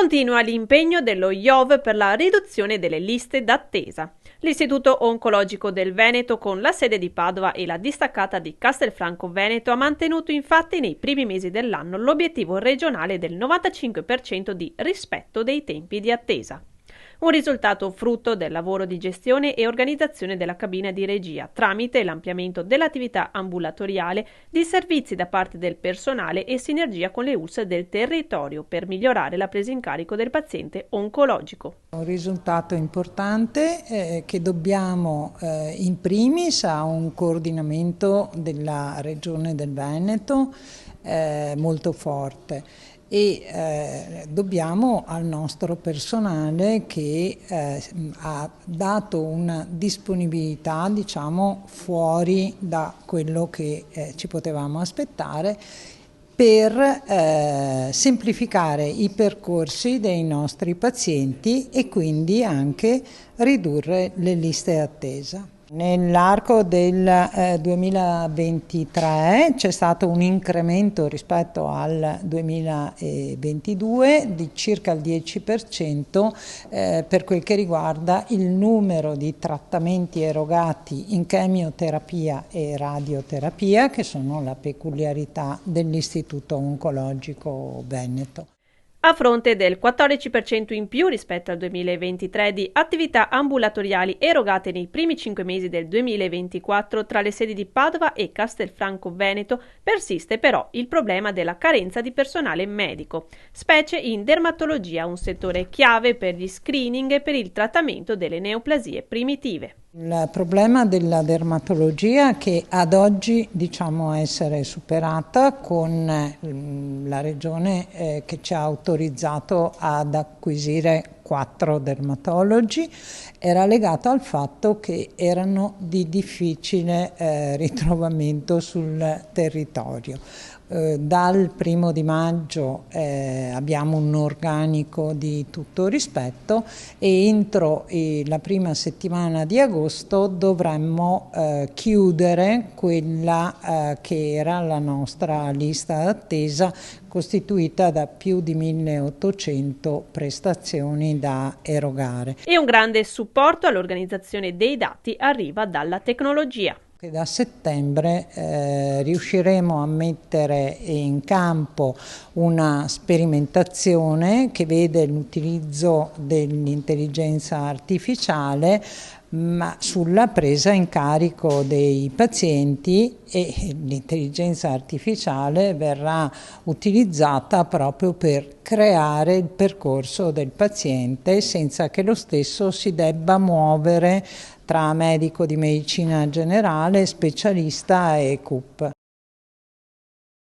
Continua l'impegno dello IOV per la riduzione delle liste d'attesa. L'Istituto Oncologico del Veneto, con la sede di Padova e la distaccata di Castelfranco Veneto, ha mantenuto infatti nei primi mesi dell'anno l'obiettivo regionale del 95% di rispetto dei tempi di attesa. Un risultato frutto del lavoro di gestione e organizzazione della cabina di regia, tramite l'ampliamento dell'attività ambulatoriale, di servizi da parte del personale e sinergia con le ULSS del territorio per migliorare la presa in carico del paziente oncologico. Un risultato importante che dobbiamo in primis a un coordinamento della Regione del Veneto molto forte. E dobbiamo al nostro personale che ha dato una disponibilità, diciamo, fuori da quello che ci potevamo aspettare per semplificare i percorsi dei nostri pazienti e quindi anche ridurre le liste attesa. Nell'arco del 2023 c'è stato un incremento rispetto al 2022 di circa il 10% per quel che riguarda il numero di trattamenti erogati in chemioterapia e radioterapia, che sono la peculiarità dell'Istituto Oncologico Veneto. A fronte del 14% in più rispetto al 2023 di attività ambulatoriali erogate nei primi 5 mesi del 2024 tra le sedi di Padova e Castelfranco Veneto, persiste però il problema della carenza di personale medico, specie in dermatologia, un settore chiave per gli screening e per il trattamento delle neoplasie primitive. Il problema della dermatologia, che ad oggi diciamo essere superata con la regione che ci ha autorizzato ad acquisire 4 dermatologi, era legato al fatto che erano di difficile ritrovamento sul territorio. Dal 1° di maggio abbiamo un organico di tutto rispetto e entro la prima settimana di agosto dovremmo chiudere quella che era la nostra lista d'attesa, costituita da più di 1800 prestazioni da erogare. E un grande supporto all'organizzazione dei dati arriva dalla tecnologia. Da settembre riusciremo a mettere in campo una sperimentazione che vede l'utilizzo dell'intelligenza artificiale ma sulla presa in carico dei pazienti, e l'intelligenza artificiale verrà utilizzata proprio per creare il percorso del paziente senza che lo stesso si debba muovere tra medico di medicina generale, specialista e CUP.